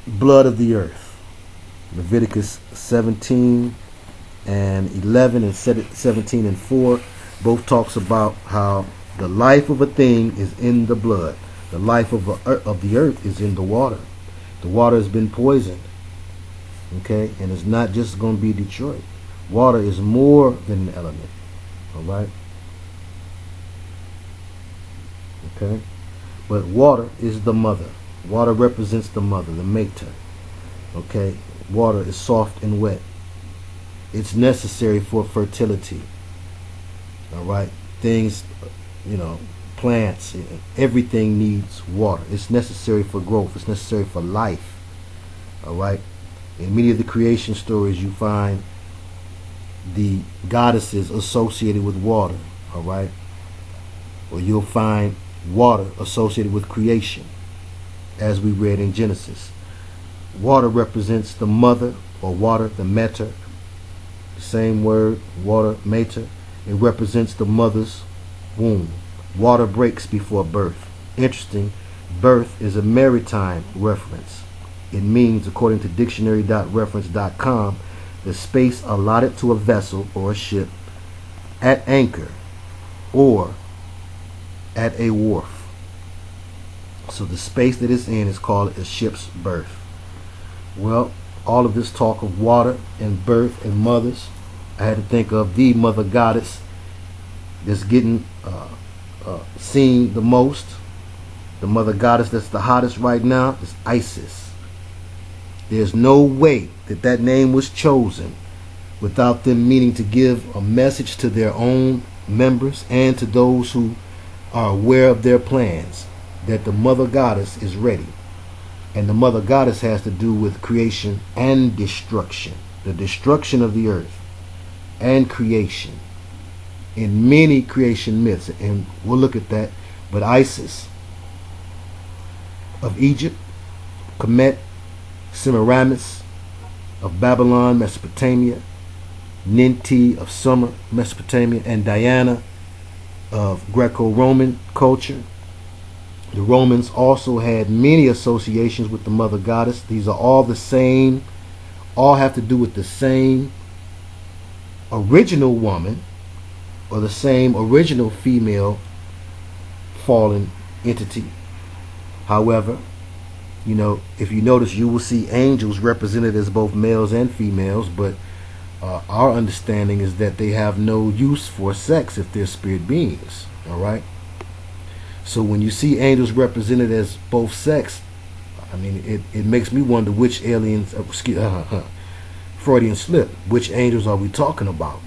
blood of the earth. Leviticus 17 and 11 and 17 and 4 both talks about how the life of a thing is in the blood. The life of the earth is in the water. The water has been poisoned. Okay, and it's not just going to be Detroit. Water is more than an element. All right. Okay, but water is the mother. Water represents the mother, the mater. Okay, water is soft and wet. It's necessary for fertility. All right, things, plants, everything needs water. It's necessary for growth. It's necessary for life. All right. In many of the creation stories, you find the goddesses associated with water. All right, or you'll find water associated with creation, as we read in Genesis. Water represents the mother, or water, the mater. The same word, water, mater. It represents the mother's womb. Water breaks before birth. Interesting, birth is a maritime reference. It means, according to dictionary.reference.com, the space allotted to a vessel or a ship at anchor or at a wharf. So the space that it's in is called a ship's berth. Well, all of this talk of water and birth and mothers, I had to think of the mother goddess that's getting seen the most. The mother goddess that's the hottest right now is Isis. There's no way that that name was chosen without them meaning to give a message to their own members and to those who are aware of their plans, that the mother goddess is ready. And the mother goddess has to do with creation and destruction. The destruction of the earth and creation. in many creation myths, and we'll look at that. But Isis of Egypt, Kemet, Semiramis of Babylon, Mesopotamia, Ninti of Sumer, Mesopotamia, and Diana of Greco-Roman culture. The Romans also had many associations with the mother goddess. These are all the same, all have to do with the same original woman or the same original female fallen entity. However, you know, if you notice, you will see angels represented as both males and females, but our understanding is that they have no use for sex if they're spirit beings. All right. So when you see angels represented as both sex, I mean, it makes me wonder which aliens, Freudian slip, which angels are we talking about?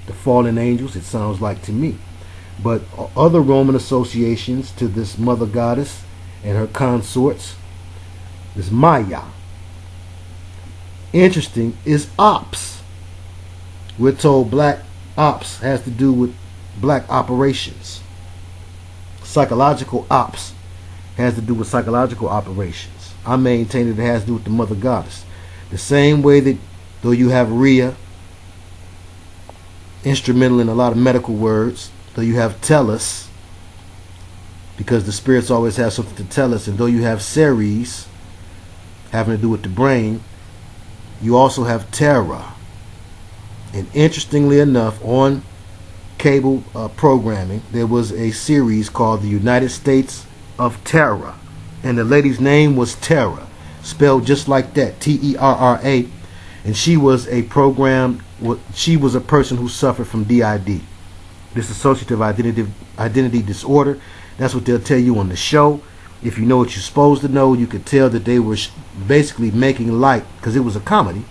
The fallen angels, it sounds like to me. But other Roman associations to this mother goddess and her consorts is Maya. Interesting is ops. We're told black ops has to do with black operations. Psychological ops has to do with psychological operations. I maintain that it has to do with the mother goddess. The same way that though you have Rhea, instrumental in a lot of medical words, though you have Tellus, because the spirits always have something to tell us, and though you have Ceres, having to do with the brain, you also have Terra. And interestingly enough, on cable programming, there was a series called The United States of Terra, and the lady's name was Terra, spelled just like that, Terra, and she was a person who suffered from DID, dissociative identity disorder. That's what they'll tell you on the show. If you know what you're supposed to know, you could tell that they were basically making light, because it was a comedy,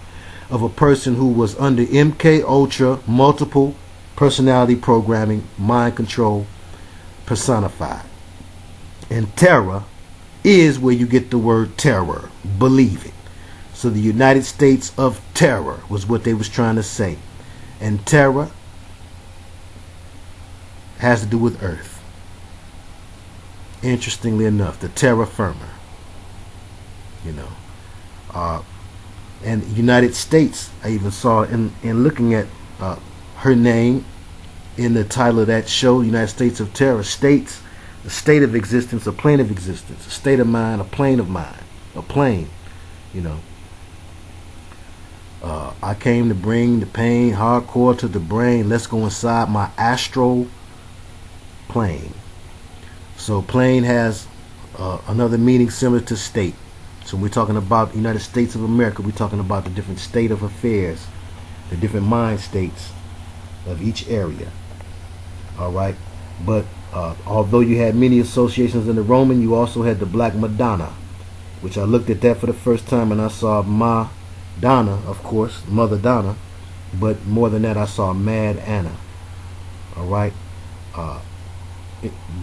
of a person who was under MK Ultra multiple personality programming, mind control personified. And terror is where you get the word terror, believe it. So the United States of Terror was what they was trying to say. And terror has to do with Earth. Interestingly enough, the terra firma, you know. And United States, I even saw in looking at her name in the title of that show, United States of Terror, states a state of existence, a plane of existence, a state of mind, a plane of mind, a plane, you know. I came to bring the pain hardcore to the brain. Let's go inside my astral plane. So plane has another meaning similar to state. So when we're talking about the United States of America, we're talking about the different state of affairs, the different mind states of each area. All right. But although you had many associations in the Roman, you also had the Black Madonna, which I looked at that for the first time, and I saw Madonna, of course, Mother Donna, but more than that, I saw Mad Anna. All right.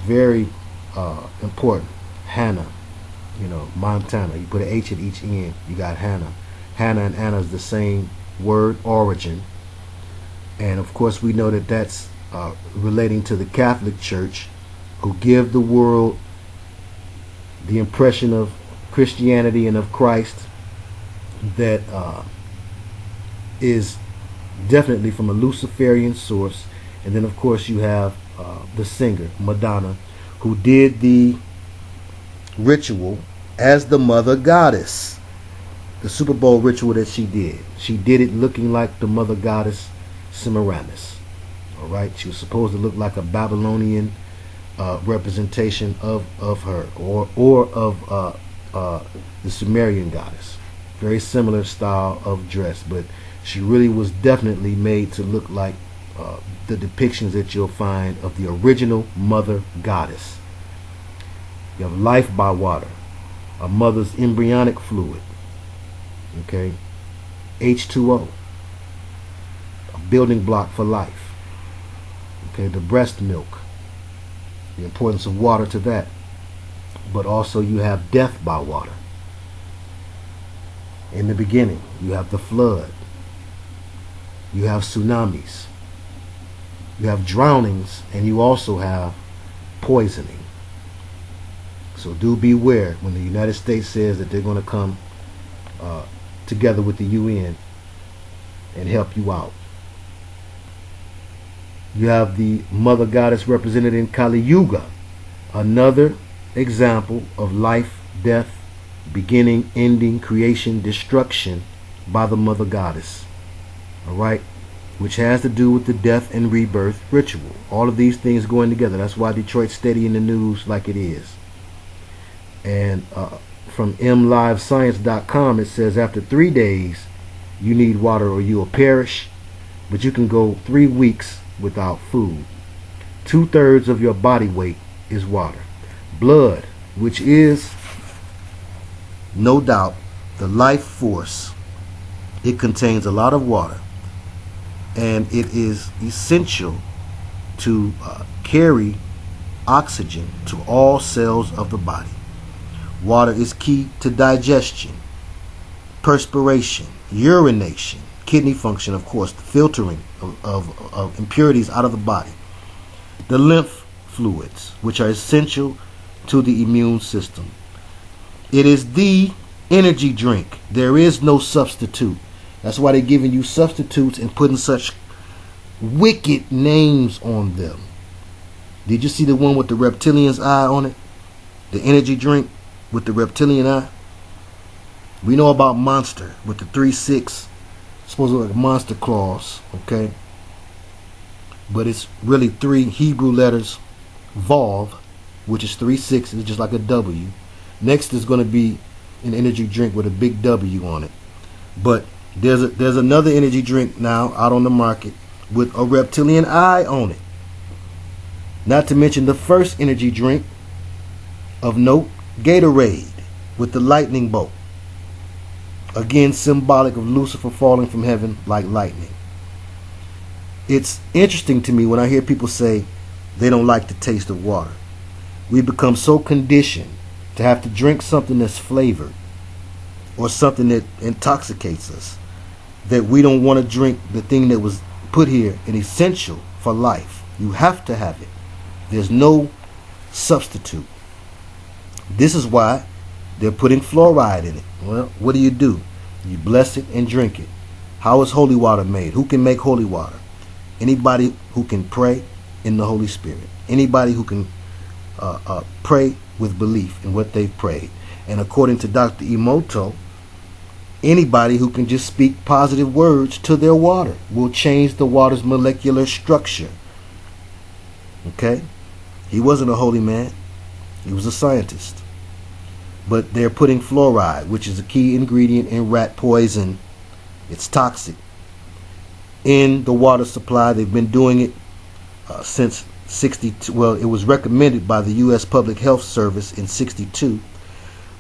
Very important. Hannah. You know, Montana. You put an H at each end, you got Hannah. Hannah and Anna is the same word, origin. And of course, we know that that's relating to the Catholic Church, who give the world the impression of Christianity and of Christ that is definitely from a Luciferian source. And then, of course, you have the singer, Madonna, who did the ritual as the mother goddess. The Super Bowl ritual that she did it looking like the mother goddess Semiramis. All right, she was supposed to look like a Babylonian representation of her, or of the Sumerian goddess. Very similar style of dress, but she really was definitely made to look like the depictions that you'll find of the original mother goddess. You have life by water, a mother's embryonic fluid, okay, H2O, a building block for life, okay, the breast milk, the importance of water to that. But also you have death by water. In the beginning, you have the flood, you have tsunamis, You have drownings, and you also have poisoning. So do beware when the United States says that they're going to come together with the UN and help you out. You have the mother goddess represented in Kali Yuga, another example of life, death, beginning, ending, creation, destruction by the mother goddess. All right, which has to do with the death and rebirth ritual. All of these things going together. That's why Detroit's steady in the news like it is. And from mlivescience.com, it says after 3 days you need water or you will perish, but you can go 3 weeks without food. 2/3 of your body weight is water. Blood, which is no doubt the life force, it contains a lot of water, and it is essential to carry oxygen to all cells of the body. Water is key to digestion, perspiration, urination, kidney function, of course, the filtering of impurities out of the body, the lymph fluids, which are essential to the immune system. It is the energy drink. There is no substitute. That's why they're giving you substitutes and putting such wicked names on them. Did you see the one with the reptilian's eye on it? The energy drink with the reptilian eye? We know about Monster with the 3-6, supposed to look like monster claws, okay? But it's really 3 Hebrew letters, Vav, which is 3-6, it's just like a W. Next is going to be an energy drink with a big W on it. But there's another energy drink now out on the market with a reptilian eye on it. Not to mention the first energy drink of note, Gatorade, with the lightning bolt. Again, symbolic of Lucifer falling from heaven like lightning. It's interesting to me when I hear people say they don't like the taste of water. We become so conditioned to have to drink something that's flavored or something that intoxicates us that we don't want to drink the thing that was put here and essential for life. You have to have it. There's no substitute. This is why they're putting fluoride in it. Well, what do? You bless it and drink it. How is holy water made? Who can make holy water? Anybody who can pray in the Holy Spirit. Anybody who can pray with belief in what they've prayed. And according to Dr. Emoto, anybody who can just speak positive words to their water will change the water's molecular structure. Okay? He wasn't a holy man. He was a scientist. But they're putting fluoride, which is a key ingredient in rat poison. It's toxic. In the water supply. They've been doing it since 62. Well, it was recommended by the U.S. Public Health Service in 62.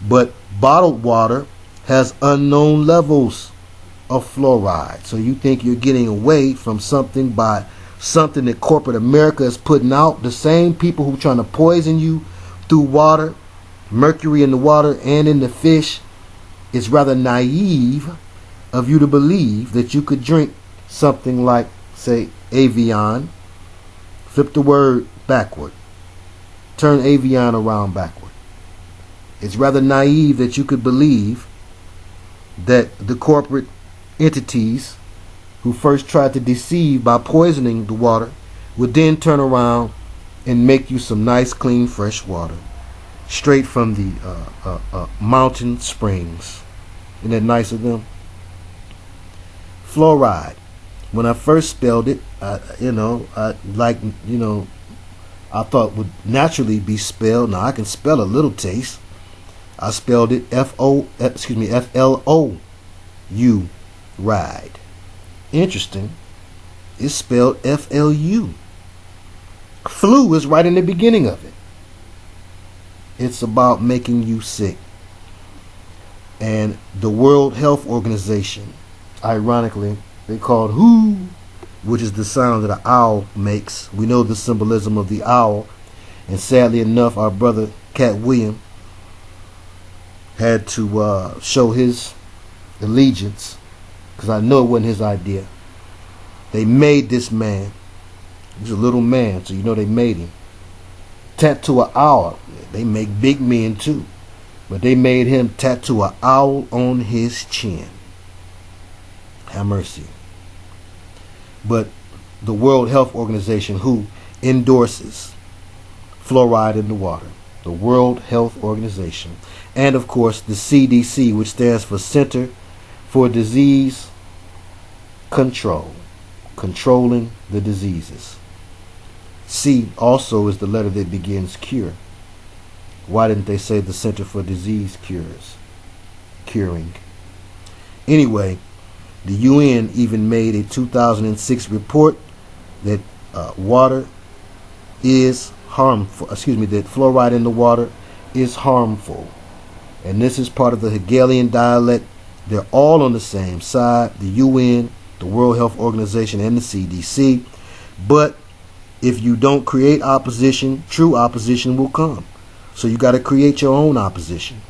But bottled water has unknown levels of fluoride. So you think you're getting away from something by something that corporate America is putting out. The same people who are trying to poison you through water, mercury in the water and in the fish. It's rather naive of you to believe that you could drink something like, say, Evian. Flip the word backward. Turn Evian around backward. It's rather naive that you could believe that the corporate entities who first tried to deceive by poisoning the water would then turn around and make you some nice, clean, fresh water straight from the mountain springs. Isn't that nice of them? Fluoride. When I first spelled it, I thought would naturally be spelled. Now I can spell a little taste. I spelled it F-L-O-U, ride. Interesting. It's spelled F-L-U. Flu is right in the beginning of it. It's about making you sick. And the World Health Organization, ironically, they called WHO, which is the sound that an owl makes. We know the symbolism of the owl. And sadly enough, our brother Cat William had to show his allegiance, because I know it wasn't his idea. They made this man He's a little man, so you know they made him. Tattoo an owl. They make big men too. But they made him tattoo an owl on his chin. Have mercy. But the World Health Organization, who endorses fluoride in the water, the World Health Organization, and of course the CDC, which stands for Center for Disease Control, controlling the diseases. C also is the letter that begins cure. Why didn't they say the Center for Disease Cures? Curing. Anyway, the UN even made a 2006 report that water is harmful. That fluoride in the water is harmful. And this is part of the Hegelian dialect. They're all on the same side, the UN, the World Health Organization, and the CDC. But if you don't create opposition, true opposition will come. So you got to create your own opposition.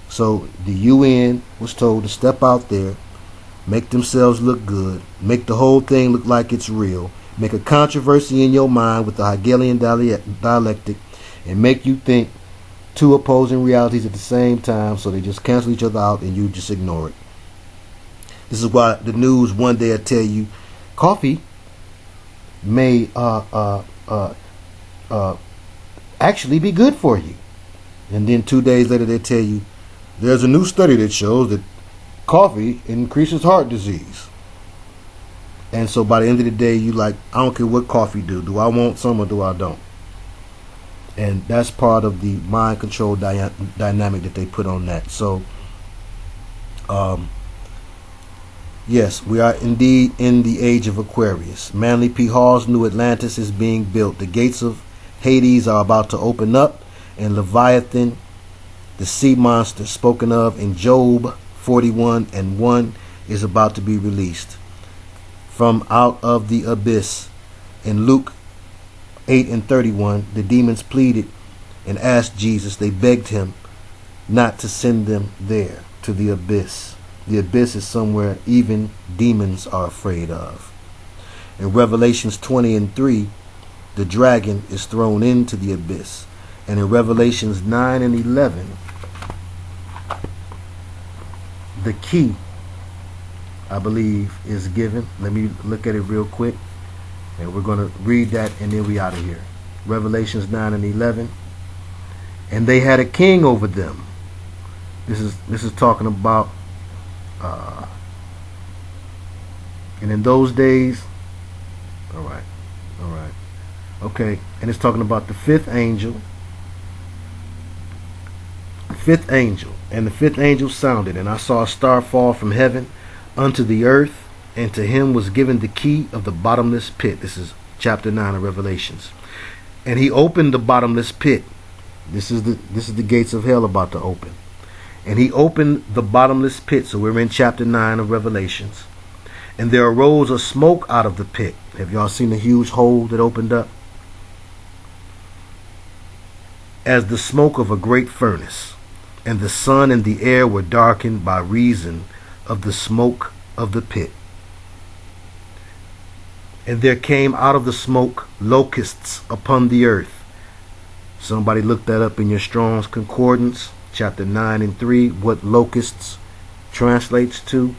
So the UN was told to step out there, make themselves look good, make the whole thing look like it's real, make a controversy in your mind with the Hegelian dialectic, and make you think two opposing realities at the same time, so they just cancel each other out and you just ignore it. This is why the news one day will tell you coffee may actually be good for you. And then 2 days later they tell you there's a new study that shows that coffee increases heart disease. And so by the end of the day, you like, I don't care what coffee do. Do I want some or do I don't? And that's part of the mind control dynamic that they put on that. So, yes, we are indeed in the age of Aquarius. Manly P. Hall's new Atlantis is being built. The gates of Hades are about to open up, and Leviathan, the sea monster spoken of in Job 41:1, is about to be released from out of the abyss. In Luke 8:31, the demons pleaded and asked Jesus. They begged him not to send them there to the abyss. The abyss is somewhere even demons are afraid of. In Revelations 20:3, the dragon is thrown into the abyss. And in Revelations 9:11, the key, I believe, is given. Let me look at it real quick. And we're going to read that and then we out of here. Revelations 9:11. And they had a king over them. This is talking about and in those days, all right, okay, and it's talking about the fifth angel. And the fifth angel sounded, and I saw a star fall from heaven unto the earth, and to him was given the key of the bottomless pit. This is chapter 9 of Revelations. And he opened the bottomless pit. This is the gates of hell about to open. And he opened the bottomless pit. So we're in chapter 9 of Revelations. And there arose a smoke out of the pit. Have y'all seen the huge hole that opened up? As the smoke of a great furnace. And the sun and the air were darkened by reason of the smoke of the pit. And there came out of the smoke locusts upon the earth. Somebody look that up in your Strong's Concordance, chapter 9:3, what locusts translates to,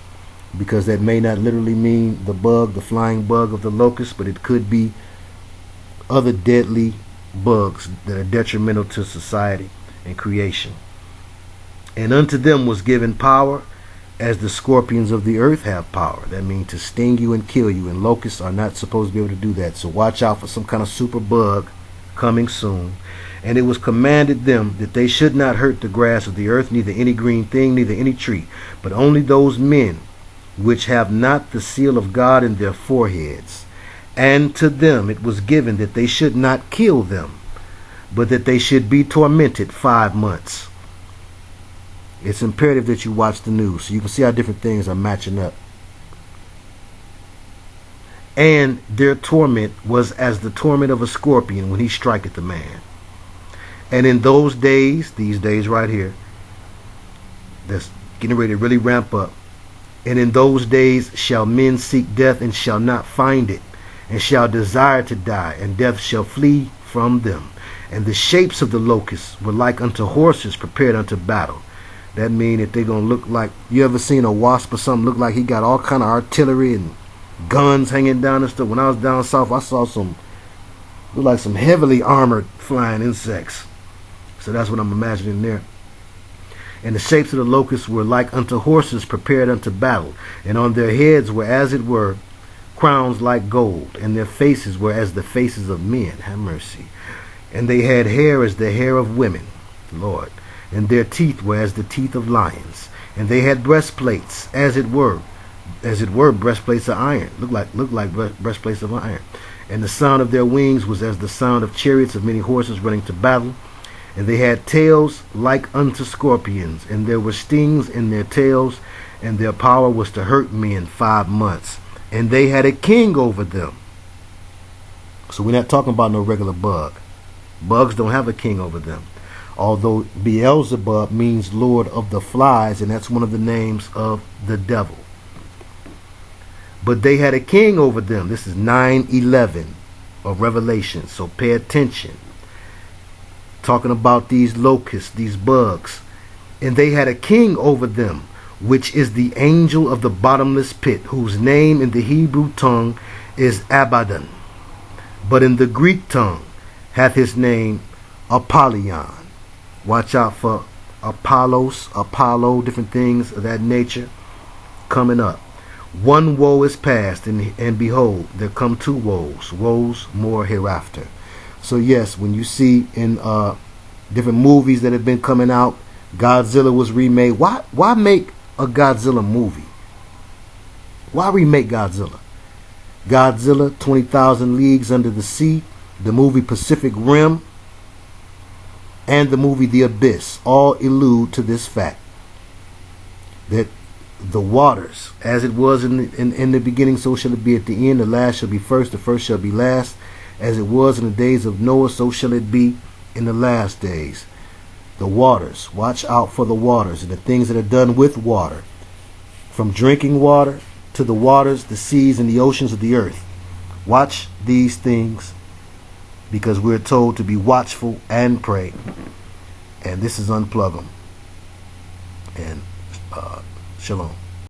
because that may not literally mean the bug, the flying bug of the locust, but it could be other deadly bugs that are detrimental to society and creation. And unto them was given power, as the scorpions of the earth have power. That means to sting you and kill you, and locusts are not supposed to be able to do that. So watch out for some kind of super bug coming soon. And it was commanded them that they should not hurt the grass of the earth, neither any green thing, neither any tree, but only those men which have not the seal of God in their foreheads. And to them it was given that they should not kill them, but that they should be tormented 5 months. It's imperative that you watch the news so you can see how different things are matching up. And their torment was as the torment of a scorpion when he striketh a man. And in those days, these days right here, that's getting ready to really ramp up. And in those days shall men seek death and shall not find it, and shall desire to die, and death shall flee from them. And the shapes of the locusts were like unto horses prepared unto battle. That mean that they're going to look like, you ever seen a wasp or something look like he got all kind of artillery and guns hanging down and stuff? When I was down south, I saw look like some heavily armored flying insects. So that's what I'm imagining there. And the shapes of the locusts were like unto horses prepared unto battle, and on their heads were as it were crowns like gold, and their faces were as the faces of men. Have mercy. And they had hair as the hair of women, Lord, and their teeth were as the teeth of lions, and they had breastplates as it were breastplates of iron. Look like breastplates of iron. And the sound of their wings was as the sound of chariots of many horses running to battle. And they had tails like unto scorpions, and there were stings in their tails, and their power was to hurt men 5 months. And they had a king over them. So we're not talking about no regular bug. Bugs don't have a king over them. Although Beelzebub means Lord of the Flies, and that's one of the names of the devil. But they had a king over them. This is 9:11 of Revelation, so pay attention. Talking about these locusts, these bugs. And they had a king over them, which is the angel of the bottomless pit, whose name in the Hebrew tongue is Abaddon, but in the Greek tongue hath his name Apollyon. Watch out for Apollo, different things of that nature coming up. One woe is past, and behold, there come 2 woes more hereafter. So yes, when you see in different movies that have been coming out, Godzilla was remade. Why make a Godzilla movie? Why remake Godzilla? Godzilla, 20,000 Leagues Under the Sea, the movie Pacific Rim, and the movie The Abyss all allude to this fact, that the waters, as it was in the beginning, so shall it be at the end. The last shall be first, the first shall be last. As it was in the days of Noah, so shall it be in the last days. The waters, watch out for the waters and the things that are done with water, from drinking water to the waters, the seas, and the oceans of the earth. Watch these things, because we're told to be watchful and pray. And this is Unplug 'em. And shalom.